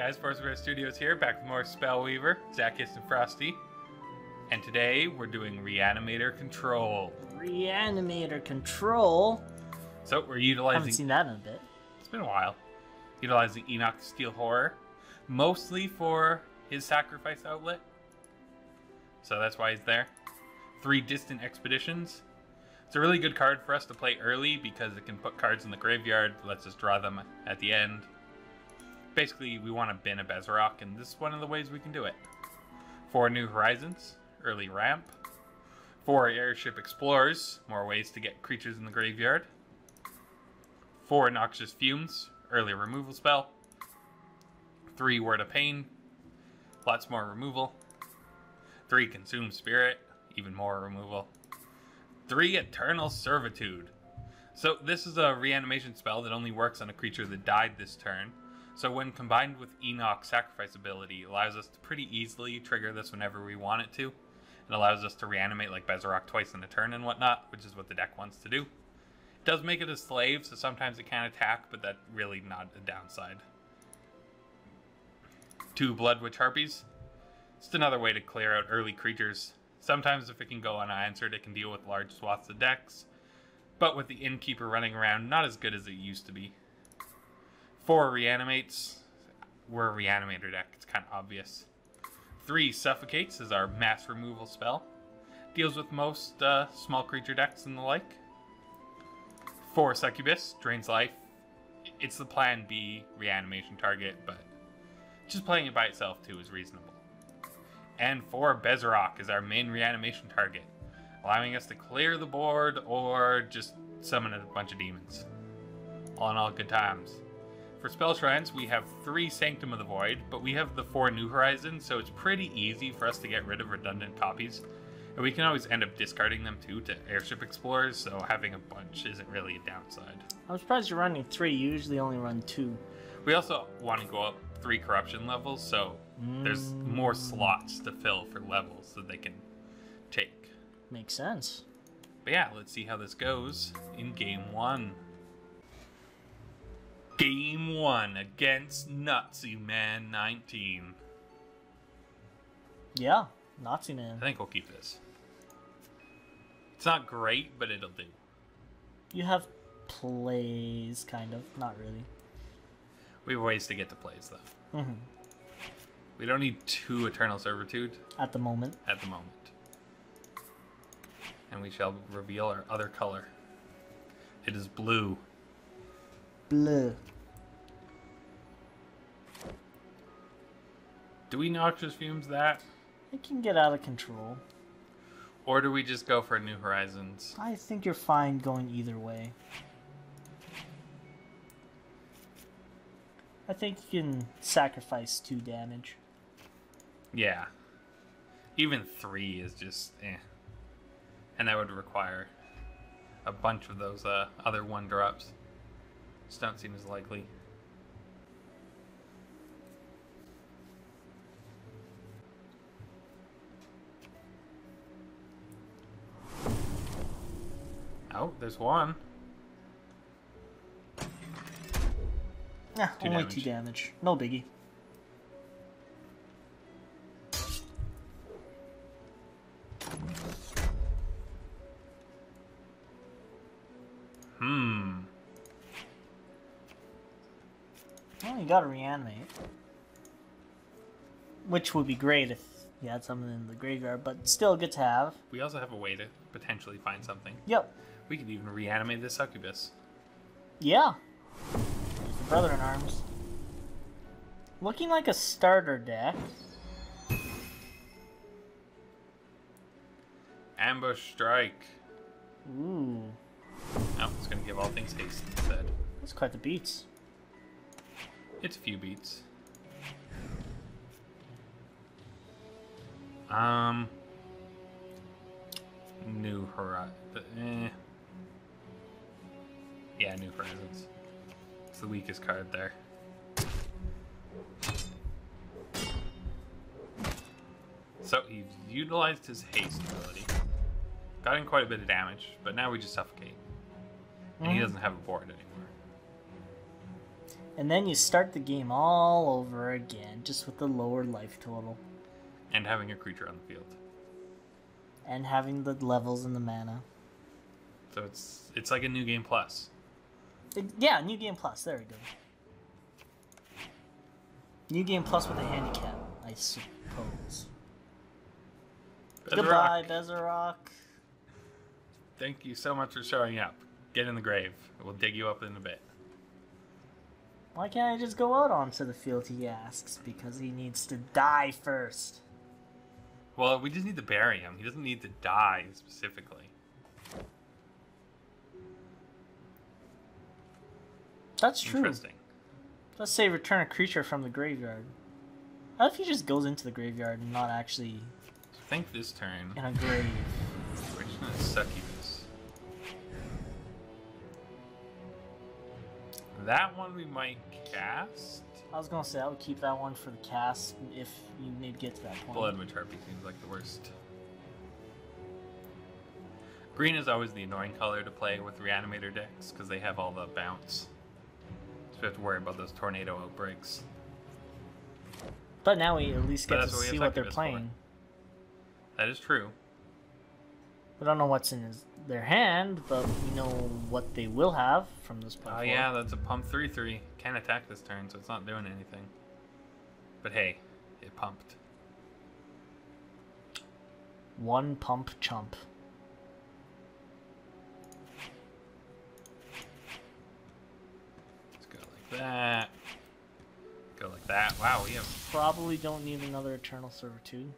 guys, Bezarok Studios here, back with more Spellweaver, Atkst and Frosty. And today we're doing Reanimator Control. Reanimator Control? So we're utilizing... I haven't seen that in a bit. It's been a while. Utilizing Enoch's Steel Horror, mostly for his sacrifice outlet. So that's why he's there. 3 Distant Expeditions. It's a really good card for us to play early because it can put cards in the graveyard, lets us draw them at the end. Basically, we want to bin a Bezarok, and this is one of the ways we can do it. 4 New Horizons, early ramp. 4 Airship Explorers, more ways to get creatures in the graveyard. 4 Noxious Fumes, early removal spell. 3 Word of Pain, lots more removal. 3 Consume Spirit, even more removal. 3 Eternal Servitude. So this is a reanimation spell that only works on a creature that died this turn. So when combined with Enoch's sacrifice ability, it allows us to pretty easily trigger this whenever we want it to. It allows us to reanimate like Bezarok twice in a turn and whatnot, which is what the deck wants to do. It does make it a slave, so sometimes it can attack, but that's really not a downside. 2 Blood Witch Harpies. Just another way to clear out early creatures. Sometimes if it can go unanswered, it can deal with large swaths of decks. But with the Innkeeper running around, not as good as it used to be. 4 Reanimates. We're a Reanimator deck, it's kind of obvious. 3 Suffocates is our mass removal spell. Deals with most small creature decks and the like. 4 Succubus, drains life. It's the plan B reanimation target, but just playing it by itself too is reasonable. And 4 Bezarok is our main reanimation target, allowing us to clear the board or just summon a bunch of demons. All in all, good times. For Spell Shrines, we have 3 Sanctum of the Void, but we have the 4 New Horizons, so it's pretty easy for us to get rid of redundant copies. And we can always end up discarding them too to Airship Explorers, so having a bunch isn't really a downside. I'm surprised you're running 3, you usually only run 2. We also want to go up 3 corruption levels, so there's more slots to fill for levels that they can take. Makes sense. But yeah, let's see how this goes in Game 1. Game 1 against Nazi Man 19. Yeah, Nazi Man. I think we'll keep this. It's not great, but it'll do. You have plays, kind of. Not really. We have ways to get to plays, though. Mm-hmm. We don't need 2 Eternal Servitude. At the moment. At the moment. And we shall reveal our other color. It is blue. Blue. Do we Noxious Fumes that? It can get out of control. Or do we just go for New Horizons? I think you're fine going either way. I think you can sacrifice 2 damage. Yeah. Even 3 is just eh. And that would require a bunch of those other 1-drops. Just don't seem as likely. Oh, there's 1. Yeah, 2 only damage. 2 damage. No biggie. Well, you gotta reanimate. Which would be great if you had something in the graveyard, but still good to have. We also have a way to potentially find something. Yep. We could even reanimate this Succubus. Yeah. There's the Brother-in-Arms. Looking like a starter deck. Ambush Strike. Ooh. Oh, it's going to give all things haste instead. That's quite the beats. It's a few beats. New Horizons. Yeah, New Horizons. It's the weakest card there. So he's utilized his haste ability. Got in quite a bit of damage, but now we just suffocate. And he doesn't have a board anymore. And then you start the game all over again, just with the lower life total. And having a creature on the field. And having the levels and the mana. So it's like a new game plus. Yeah, New Game Plus. There we go. New Game Plus with a handicap, I suppose. Bezarok. Goodbye, Bezarok. Thank you so much for showing up. Get in the grave. We'll dig you up in a bit. Why can't I just go out onto the field, he asks, because he needs to die first. Well, we just need to bury him. He doesn't need to die specifically. That's true. Interesting. Let's say return a creature from the graveyard. What if he just goes into the graveyard and not actually I think this turn, in a grave? we're just gonna succubus. That one we might cast. I was gonna say I would keep that one for the cast if you need to get to that point. Blood Witch Harpy seems like the worst. Green is always the annoying color to play with Reanimator decks because they have all the bounce. So we have to worry about those tornado outbreaks. But now we at least But get to that's what we have see what they're succubus playing. That is true. We don't know what's in their hand, but we know what they will have from this point Oh forward. yeah, that's a pump 3/3. Can't attack this turn, so it's not doing anything. But hey, it pumped. One pump chump. Let's go like that. Go like that. Wow, we have Probably don't need another Eternal Servitude.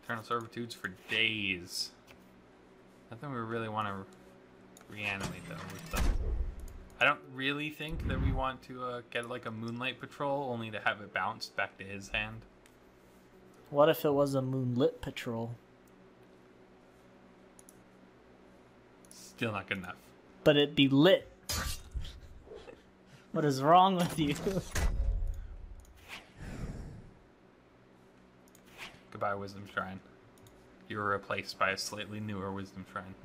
Eternal Servitudes for days. Nothing we really want to reanimate though with them. I don't really think that we want to get like a Moonlight Patrol, only to have it bounced back to his hand. What if it was a Moonlit Patrol? Still not good enough. But it'd be lit. What is wrong with you? Goodbye, Wisdom Shrine. You were replaced by a slightly newer Wisdom Shrine.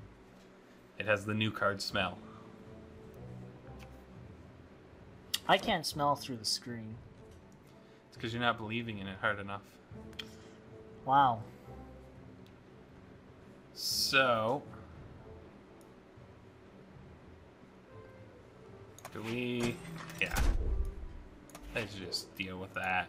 It has the new card smell. I can't smell through the screen. It's because you're not believing in it hard enough. Wow. So, do we? Yeah. Let's just deal with that.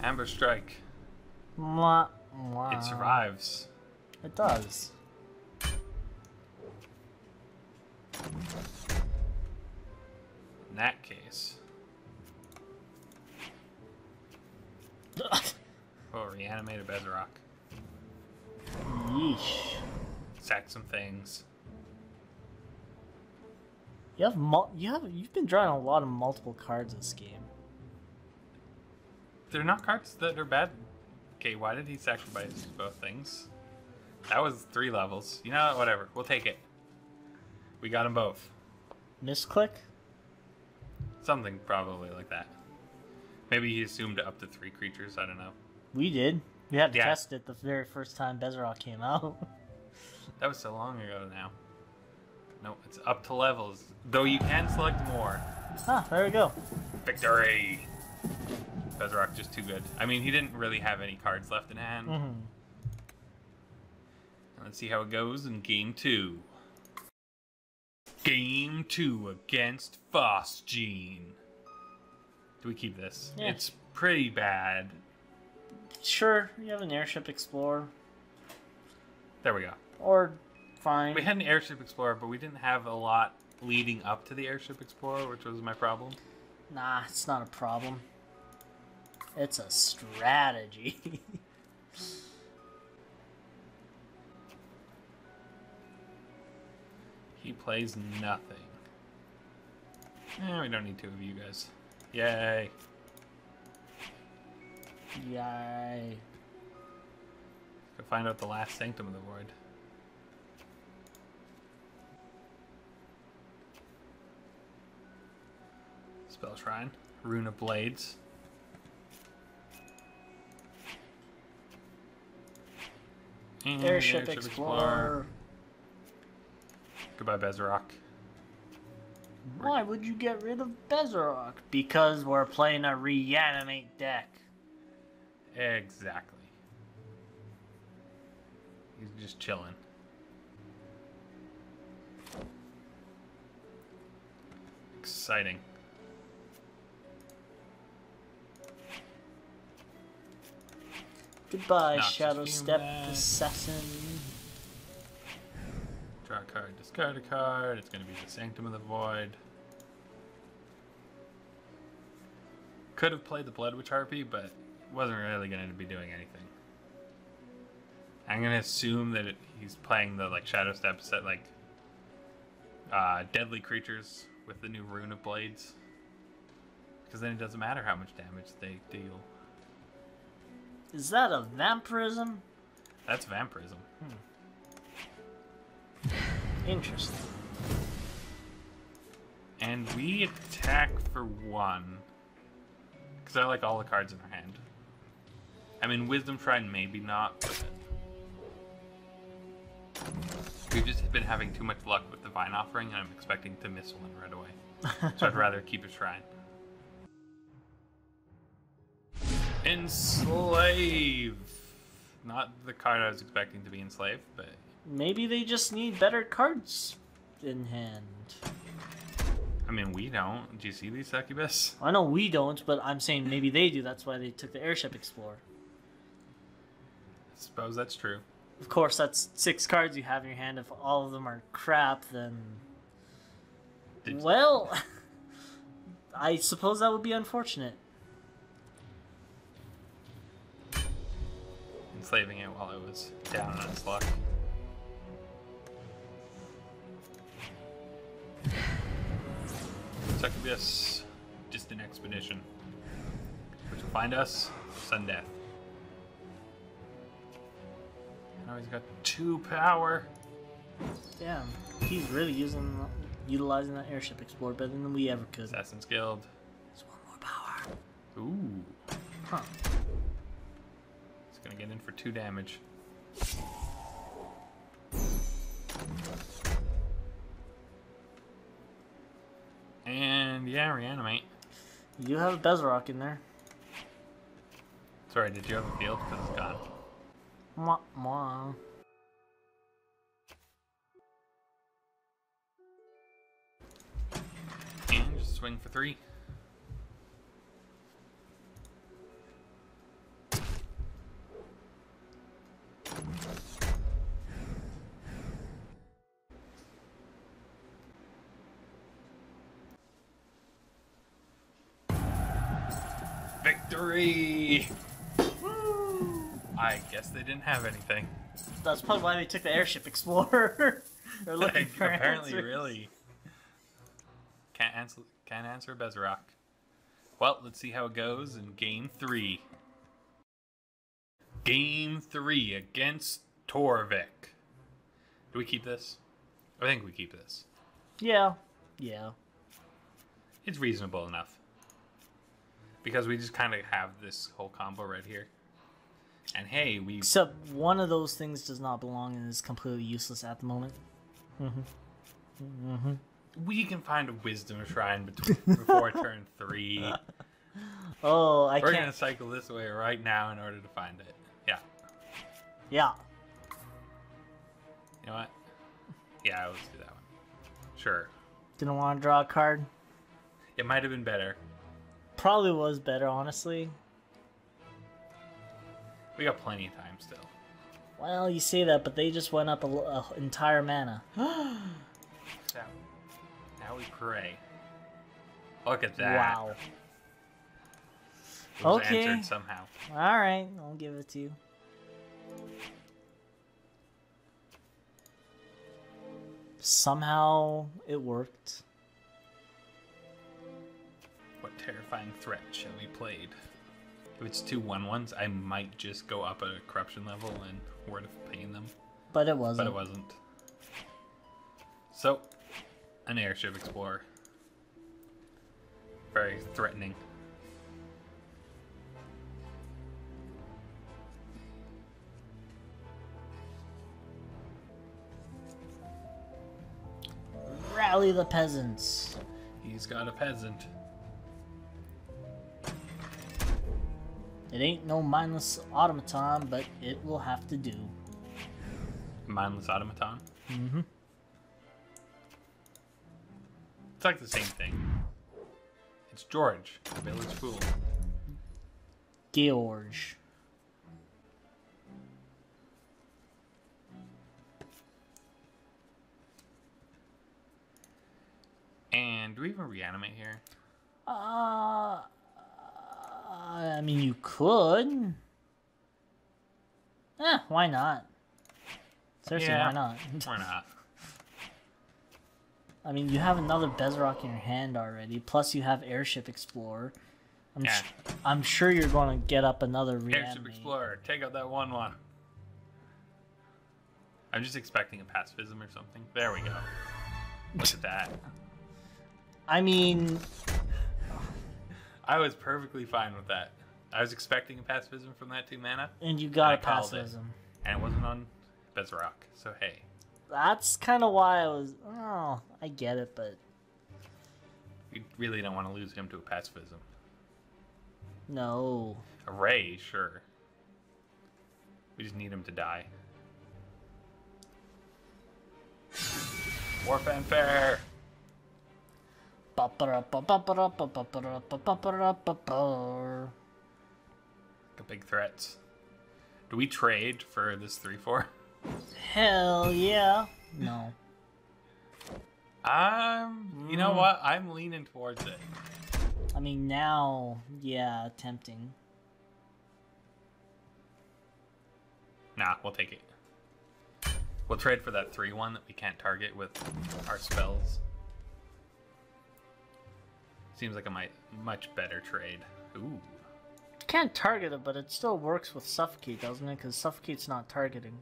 Amber Strike. Mwah, mwah. It survives. It does. In that case. Oh, reanimate a Bezarok. Yeesh. Sack some things. You've been drawing a lot of multiple cards this game. They're not cards that are bad. Okay, why did he sacrifice both things? That was 3 levels. You know what? Whatever. We'll take it. We got them both. Misclick? Something probably like that. Maybe he assumed up to 3 creatures. I don't know. We did. We had to Yeah. test it the very first time Bezarok came out. That was so long ago now. No, it's up to levels. Though you can select more. Ah, there we go. Victory! Bezarok just too good. I mean, he didn't really have any cards left in hand. Mm-hmm. Let's see how it goes in Game 2. Game 2 against Phosgene. Do we keep this? Yeah. It's pretty bad. Sure, you have an Airship Explorer. There we go. Or, fine. We had an Airship Explorer, but we didn't have a lot leading up to the Airship Explorer, which was my problem. Nah, it's not a problem. It's a strategy. He plays nothing. We don't need 2 of you guys. Yay. Yay. Go find out the last Sanctum of the Void. Spell Shrine. Rune of Blades. And Airship Explorer. Goodbye, Bezarok. Why would you get rid of Bezarok? Because we're playing a reanimate deck. Exactly. He's just chilling. Exciting. Goodbye, Noxious Shadow Step Fume. Assassin. Draw a card, discard a card. It's going to be the Sanctum of the Void. Could have played the Blood Witch Harpy, but wasn't really going to be doing anything. I'm going to assume that he's playing the Shadow Step set, deadly creatures with the new Rune of Blades. Because then it doesn't matter how much damage they deal. Is that a vampirism? That's vampirism. Interesting. And we attack for 1. Because I like all the cards in our hand. I mean, Wisdom Shrine maybe not, but we've just been having too much luck with Divine Offering, and I'm expecting to miss one right away. So I'd rather keep a Shrine. Enslave! Not the card I was expecting to be enslaved, but... Maybe they just need better cards in hand. I mean, we don't. Do you see these succubus? I know we don't, but I'm saying maybe they do. That's why they took the Airship Explorer. I suppose that's true. Of course, that's 6 cards you have in your hand. If all of them are crap, then... Well, I suppose that would be unfortunate. Enslaving it while I was down on its luck. Succubus, Distant Expedition. Which will find us, sudden death. Now he's got 2 power. Damn, he's really utilizing that Airship Explorer better than we ever could. Assassin's Guild. There's 1 more power. Ooh. Huh. It's gonna get in for 2 damage. And yeah, reanimate. You do have a Bezarok in there. Sorry, did you have a field? Because it's gone. Mwah, mwah. And just swing for 3. Victory! Woo! I guess they didn't have anything. That's probably why they took the Airship Explorer. They're looking for Apparently, answers. really. Can't answer Bezarok. Well, let's see how it goes in Game 3. Game 3 against Torvik. Do we keep this? I think we keep this. Yeah. Yeah. It's reasonable enough. Because we just kind of have this whole combo right here. And hey, we... Except one of those things does not belong and is completely useless at the moment. We can find a Wisdom Shrine before turn 3. Oh, I We're can't... going to cycle this way right now in order to find it. Yeah. Yeah. You know what? Yeah, let's do that one. Sure. Didn't want to draw a card. It might have been better. Probably was better, honestly. We got plenty of time still. Well, you say that, but they just went up a entire mana. So, now we pray. Look at that. Wow. It was Okay. answered somehow. Alright, I'll give it to you. Somehow it worked. What terrifying threat shall we played? If it's 2 1/1s, I might just go up a corruption level and Word of Pain them. But it wasn't. But it wasn't. So, an Airship Explorer. Very threatening. Rally the peasants. He's got a peasant. It ain't no mindless automaton, but it will have to do. Mindless automaton? Mm-hmm. It's like the same thing. It's George, the village fool. George. And do we even reanimate here? I mean, you could. Why not? Seriously, Yeah, why not? Why not? I mean, you have another Bezarok in your hand already. Plus, you have Airship Explorer. I'm sure you're going to get up another reanimate. Airship Explorer, take out that 1/1. I'm just expecting a pacifism or something. There we go. Look at that. I mean, I was perfectly fine with that. I was expecting a pacifism from that 2 mana. and you got a I called it. pacifism. And it wasn't on Bezarok, so hey. That's kind of why I was. Oh, I get it, but We really don't want to lose him to a pacifism. no. A Ray, sure. We just need him to die. War fanfare! The big threats. Do we trade for this 3/4? Hell yeah. No. You know what? I'm leaning towards it. I mean, now, yeah, tempting. Nah, we'll take it. We'll trade for that 3/1 that we can't target with our spells. Seems like a much better trade. Ooh. Can't target it, but it still works with Suffocate, doesn't it? Because Suffocate's not targeting.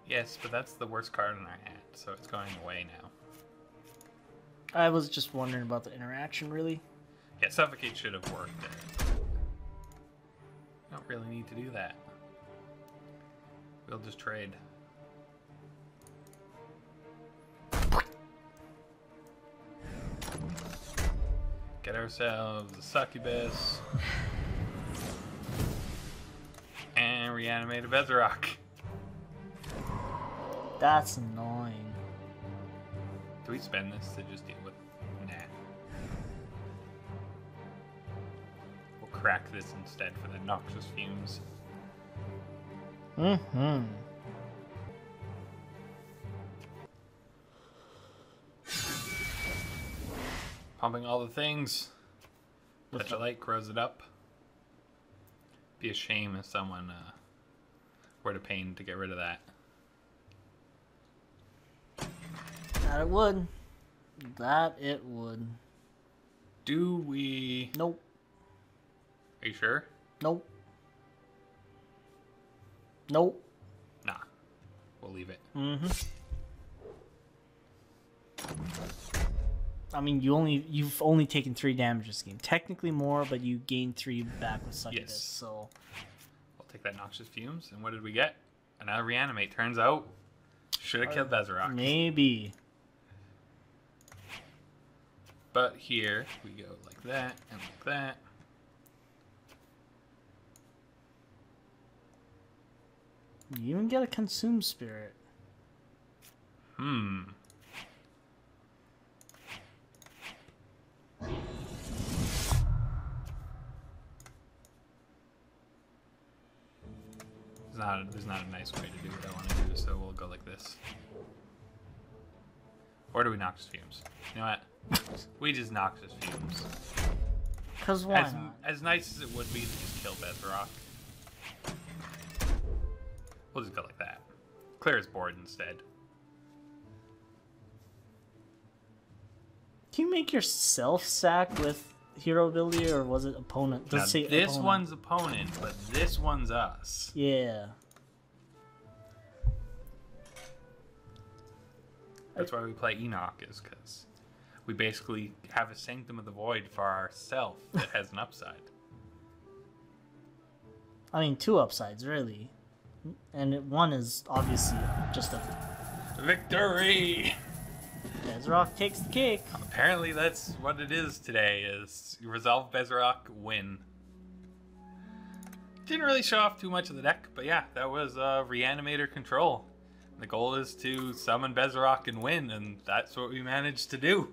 Yes, but that's the worst card in our hand, so it's going away now. I was just wondering about the interaction, really. Yeah, Suffocate should have worked there. Don't really need to do that. We'll just trade. Get ourselves a succubus. And reanimate a Bezarok. That's annoying. Do we spend this to just deal with? Nah. We'll crack this instead for the noxious fumes. Mm-hmm. Pumping all the things. Touch a light grows it up. Be a shame if someone were to pain to get rid of that. That it would. That it would. Do we? Nope. Are you sure? Nope. Nope. Nah. We'll leave it. Mm-hmm. I mean, you've only taken 3 damage this game. Technically more, but you gained 3 back with Succubus, Yes. so... We'll take that noxious fumes. And what did we get? Another reanimate. Turns out, should have killed Bezarok. Maybe. But here we go like that and like that. You even get a Consume Spirit. There's not a nice way to do what I want to do, so we'll go like this. Or do we Noxious Fumes? You know what? We just Noxious Fumes. Because why not? As nice as it would be to just kill Bezarok. We'll just go like that. Clear his board instead. Can you make yourself sack with hero ability, or was it opponent? Does Now, it say this opponent? one's opponent, but this one's us. Yeah. That's why we play Enoch, is because we basically have a Sanctum of the Void for ourself that has an upside. I mean, 2 upsides, really. And one is obviously just a... Victory! Bezarok takes the cake. Apparently that's what it is today, is resolve Bezarok, win. Didn't really show off too much of the deck, but yeah, that was Reanimator control. The goal is to summon Bezarok and win, and that's what we managed to do.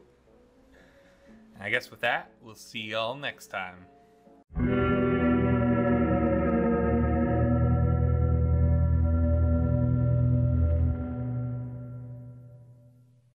And I guess with that, we'll see y'all next time.